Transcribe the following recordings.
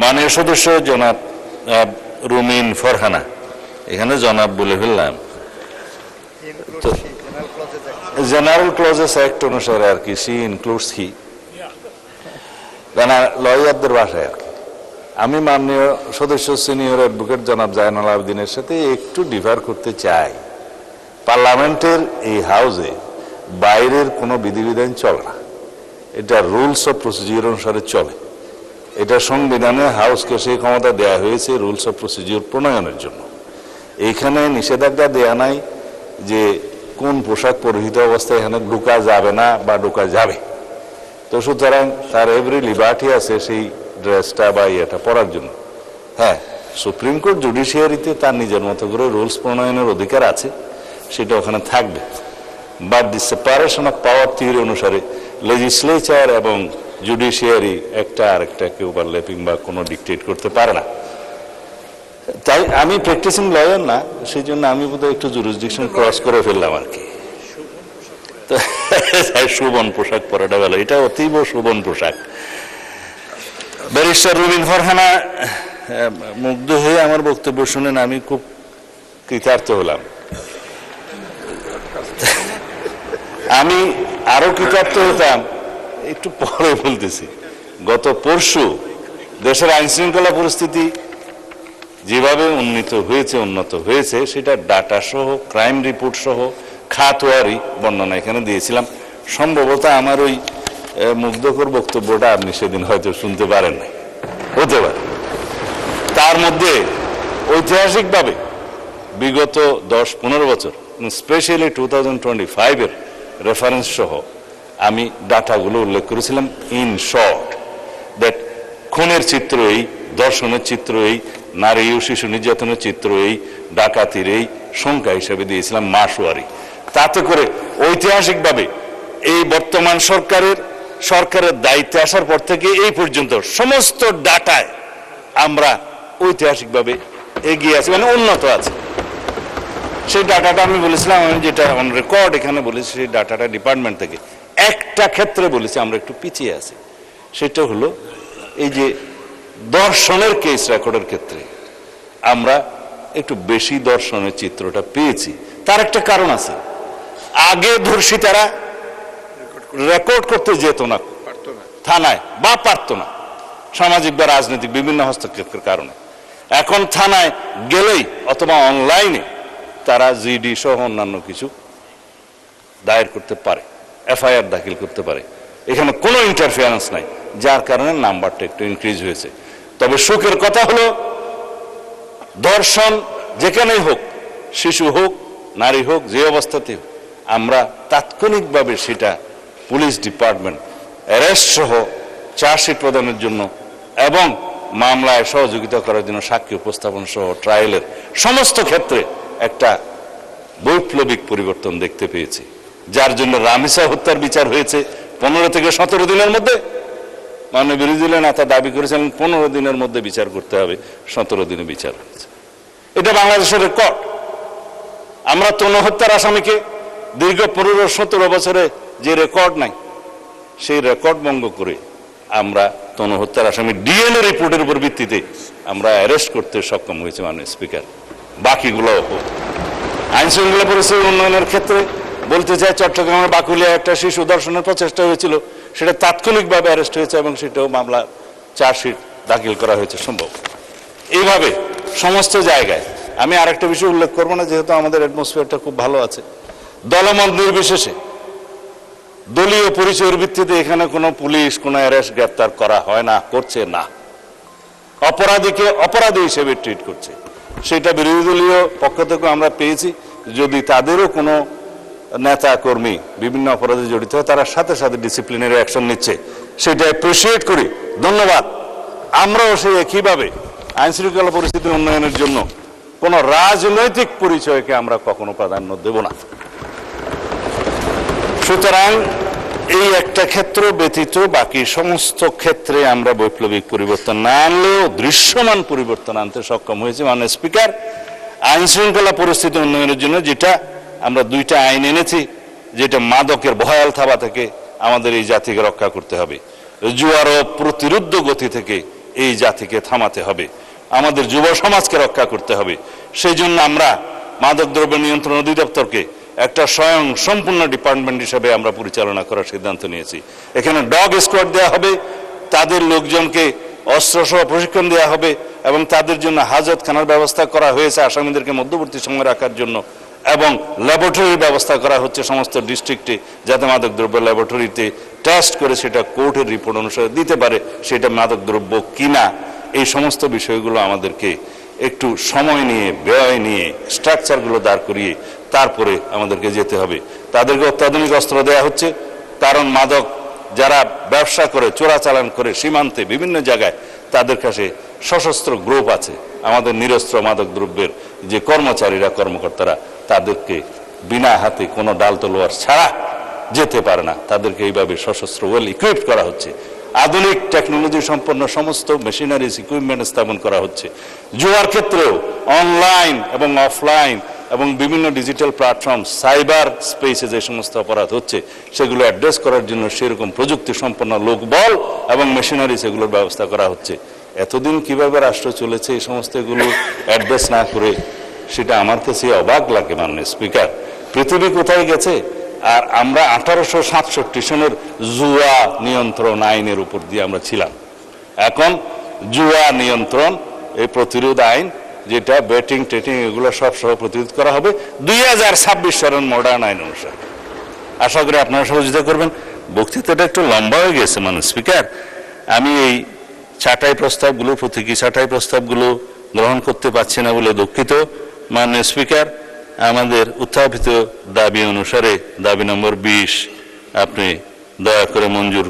মাননীয় সদস্য জনাব রুমিন ফরহানা, এখানে জনাব বলে ফেললাম, জেনারেল ক্লজেস অ্যাক্ট অনুসারে আর কি, সি ইনক্লুডস হি, লয়ারদের ভাষায় আর কি। আমি মাননীয় সদস্য সিনিয়র অ্যাডভোকেট জনাব জায়নুল আবেদিনের সাথে একটু ডিফার করতে চাই। পার্লামেন্টের এই হাউসে বাইরের কোনো বিধিবিধান চলে না, এটা রুলস অফ প্রসিডিওর অনুসারে চলে। এটা সংবিধানে হাউসকে সেই ক্ষমতা দেয়া হয়েছে রুলস অফ প্রসিডিওর প্রণয়নের জন্য। এইখানে নিষেধাজ্ঞা দেয়া নাই যে কোন পোশাক পরিহিত অবস্থায় এখানে ঢোকা যাবে না বা ঢোকা যাবে। তো সুতরাং তার এভরি লিবার্টি আছে সেই ড্রেসটা বা ইয়েটা পরার জন্য। হ্যাঁ, সুপ্রিম কোর্ট জুডিশিয়ারিতে তার নিজের মতো করে রুলস প্রণয়নের অধিকার আছে, সেটা ওখানে থাকবে। But the separation of power theory অনুসারে লেজিসলেচার এবং জুডিশিয়ারি একটা আরেকটাকে ওভারল্যাপিং বা কোনো ডিকটেট করতে পারে না। তাই আমি প্র্যাকটিসিং লয়ার না, সেই জন্য আমি বোধহয় একটু জুরিসডিকশন ক্রস করে ফেললাম আর কি। শোভন পোশাক পরাটা ভালো, এটা অতীব শোভন পোশাক। ব্যারিস্টার রুমিন ফরহানা মুগ্ধ হয়ে আমার বক্তব্য শুনেন, আমি খুব কৃতার্থ হলাম। আমি আরো কৃতার্থ হতাম, একটু পরে বলতেছি। গত পরশু দেশের আইন শৃঙ্খলা পরিস্থিতি যেভাবে উন্নত হয়েছে সেটা ডাটা সহ, ক্রাইম রিপোর্ট সহ, খাতোয়ারি বর্ণনা এখানে দিয়েছিলাম। সম্ভবত আমার ওই মুগ্ধকর বক্তব্যটা আপনি সেদিন হয়তো শুনতে পারেন নাই, হতে পারে। তার মধ্যে ঐতিহাসিকভাবে বিগত 10-15 বছর, স্পেশালি 2025-এর রেফারেন্স সহ আমি ডাটাগুলো উল্লেখ করেছিলাম। ইন শর্ট দ্যাট খুনের চিত্র এই, ধর্ষণের চিত্র এই, নারী ও শিশু নির্যাতনের চিত্র এই, ডাকাতির এই সংখ্যা হিসেবে দিয়েছিলাম মাসওয়ারি। তাতে করে ঐতিহাসিকভাবে এই বর্তমান সরকারের দায়িত্বে আসার পর থেকে এই পর্যন্ত সমস্ত ডাটায় আমরা ঐতিহাসিকভাবে এগিয়ে আছি, মানে উন্নত আছে। সেই ডাটাটা আমি বলেছিলাম, আমি যেটা অন রেকর্ড এখানে বলেছি, সেই ডাটাটা ডিপার্টমেন্ট থেকে একটা ক্ষেত্রে বলেছি আমরা একটু পিছিয়ে আছি। সেটা হলো এই যে দর্শনের কেস রেকর্ডের ক্ষেত্রে আমরা একটু বেশি দর্শনের চিত্রটা পেয়েছি। তার একটা কারণ আছে, আগে ধর্ষিতারা রেকর্ড করতে যেত না থানায়, বা পারতো না, সামাজিক বা রাজনৈতিক বিভিন্ন হস্তক্ষেপের কারণে। এখন থানায় গেলেই অথবা অনলাইনে তারা জিডি সহ অন্যান্য কিছু দায়ের করতে পারে, এফআইআর দাখিল করতে পারে। এখানে কোনো ইন্টারফিয়ারেন্স নাই, যার কারণে নাম্বারটা একটু ইনক্রিজ হয়েছে। তবে সুখের কথা হলো, ধর্ষণ যেখানেই হোক, শিশু হোক, নারী হোক, যে অবস্থাতে হোক, আমরা তাৎক্ষণিকভাবে সেটা পুলিশ ডিপার্টমেন্ট অ্যারেস্ট সহ চার্জশিট প্রদানের জন্য এবং মামলায় সহযোগিতা করার জন্য সাক্ষী উপস্থাপন সহ ট্রায়ালের সমস্ত ক্ষেত্রে একটা বৈপ্লবিক পরিবর্তন দেখতে পেয়েছি। যার জন্য রামিসা হত্যার বিচার হয়েছে 15 থেকে 17 দিনের মধ্যে। মাননীয় বিরোধী দলের নেতা দাবি করেছেন 15 দিনের মধ্যে বিচার করতে হবে, 17 দিনে বিচার হয়েছে। এটা বাংলাদেশের রেকর্ড। আমরা তনু হত্যার আসামিকে দীর্ঘ 15-17 বছরে যে রেকর্ড নাই, সেই রেকর্ড ভঙ্গ করে আমরা তনু হত্যার আসামি ডিএনএ রিপোর্টের উপর ভিত্তিতে আমরা অ্যারেস্ট করতে সক্ষম হয়েছে মাননীয় স্পিকার। বাকিগুলো আইন শৃঙ্খলা পরিস্থিতি উন্নয়নের ক্ষেত্রে বলতে চাই, চট্টগ্রামের বাকুলিয়া একটা শিশু ধর্ষণের প্রচেষ্টা হয়েছিল, সেটা তাৎক্ষণিকভাবে অ্যারেস্ট হয়েছে এবং সেটাও মামলা চার্জশিট দাখিল করা হয়েছে সম্ভব। এইভাবে সমস্ত জায়গায় আমি আরেকটা বিষয় উল্লেখ করবো না, যেহেতু আমাদের অ্যাটমসফিয়ারটা খুব ভালো আছে। দলমত নির্বিশেষে দলীয় পরিচয়ের ভিত্তিতে এখানে কোনো পুলিশ কোনো অ্যারেস্ট গ্রেপ্তার করা হয় না, করছে না। অপরাধীকে অপরাধী হিসেবে ট্রিট করছে। সেটা বিরোধী দলীয় পক্ষ থেকে আমরা পেয়েছি। যদি তাদেরও কোনো নেতা কর্মী বিভিন্ন অপরাধে জড়িত হয়, তারা সাথে সাথে ডিসিপ্লিনারি অ্যাকশন নিচ্ছে, সেটা অ্যাপ্রিসিয়েট করি, ধন্যবাদ। আমরাও সেই একইভাবে আইন শৃঙ্খলা পরিস্থিতির উন্নয়নের জন্য কোনো রাজনৈতিক পরিচয়কে আমরা কখনো প্রাধান্য দেব না। সুতরাং এই একটা ক্ষেত্র ব্যতীত বাকি সমস্ত ক্ষেত্রে আমরা বৈপ্লবিক পরিবর্তন না আনলেও দৃশ্যমান পরিবর্তন আনতে সক্ষম হয়েছে। মাননীয় স্পিকার, আইন শৃঙ্খলা পরিস্থিতি উন্নয়নের জন্য যেটা আমরা 2টা আইন এনেছি, যেটা মাদকের ভয়াল থাবা থেকে আমাদের এই জাতিকে রক্ষা করতে হবে, জুয়ার ও প্রতিরোধ গতি থেকে এই জাতিকে থামাতে হবে, আমাদের যুব সমাজকে রক্ষা করতে হবে। সেই জন্য আমরা মাদকদ্রব্য নিয়ন্ত্রণ অধিদপ্তরকে একটা স্বয়ং সম্পূর্ণ ডিপার্টমেন্ট হিসেবে আমরা পরিচালনা করার সিদ্ধান্ত নিয়েছি। এখানে ডগ স্কোয়াড দেওয়া হবে, তাদের লোকজনকে অস্ত্রসহ প্রশিক্ষণ দেওয়া হবে এবং তাদের জন্য হাজতখানার ব্যবস্থা করা হয়েছে আসামিদেরকে মধ্যবর্তী সময় রাখার জন্য, এবং ল্যাবরেটরির ব্যবস্থা করা হচ্ছে সমস্ত ডিস্ট্রিক্টে, যাতে মাদকদ্রব্য ল্যাবরেটরিতে টেস্ট করে সেটা কোর্টের রিপোর্ট অনুসারে দিতে পারে সেটা মাদকদ্রব্য কিনা। এই সমস্ত বিষয়গুলো আমাদেরকে একটু সময় নিয়ে, ব্যয় নিয়ে, স্ট্রাকচারগুলো দাঁড় করিয়ে তারপরে আমাদেরকে যেতে হবে। তাদেরকে অত্যাধুনিক অস্ত্র দেওয়া হচ্ছে, কারণ মাদক যারা ব্যবসা করে, চোরাচালান করে সীমান্তে বিভিন্ন জায়গায়, তাদের কাছে সশস্ত্র গ্রুপ আছে। আমাদের নিরস্ত্র মাদক দ্রব্যের যে কর্মচারীরা, কর্মকর্তারা, তাদেরকে বিনা হাতে কোনো ডাল তলোয়ার ছাড়া যেতে পারে না, তাদেরকে এইভাবে সশস্ত্র ওয়েল ইকুইপড করা হচ্ছে। আধুনিক টেকনোলজি সম্পন্ন সমস্ত মেশিনারিজ ইকুইপমেন্ট স্থাপন করা হচ্ছে। জুয়ার ক্ষেত্রেও অনলাইন এবং অফলাইন এবং বিভিন্ন ডিজিটাল প্ল্যাটফর্ম, সাইবার স্পেসে যে সমস্ত অপরাধ হচ্ছে সেগুলো অ্যাড্রেস করার জন্য সেরকম প্রযুক্তি সম্পন্ন লোকবল এবং মেশিনারিজ এগুলোর ব্যবস্থা করা হচ্ছে। এতদিন কিভাবে রাষ্ট্র চলেছে এই সমস্ত এগুলো অ্যাড্রেস না করে, সেটা আমার কাছে অবাক লাগে। মাননীয় স্পিকার, পৃথিবী কোথায় গেছে? আর আমরা 1867 সনের জুয়া নিয়ন্ত্রণ আইনের উপর দিয়ে আমরা ছিলাম। এখন জুয়া নিয়ন্ত্রণ এই প্রতিরোধ আইন, যেটা ব্যাটিং টেটিং এগুলো সব সহ প্রতিরোধ করা হবে 2026 সনের মডার্ন আইন অনুসারে। আশা করি আপনারা সহযোগিতা করবেন। বক্তৃতাটা একটু লম্বা হয়ে গেছে মাননীয় স্পিকার। আমি এই ছাঁটাই প্রস্তাবগুলো, প্রতীকী ছাঁটাই প্রস্তাবগুলো গ্রহণ করতে পারছি না বলে দুঃখিত। মাননীয় স্পিকার, আমাদের উত্থাপিত দাবি অনুসারে দাবি নম্বর 20 আপনি দয়া করে মঞ্জুর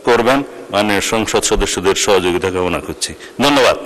করবেন। মাননীয় সংসদ সদস্যদের সহযোগিতা কামনা করছি। ধন্যবাদ।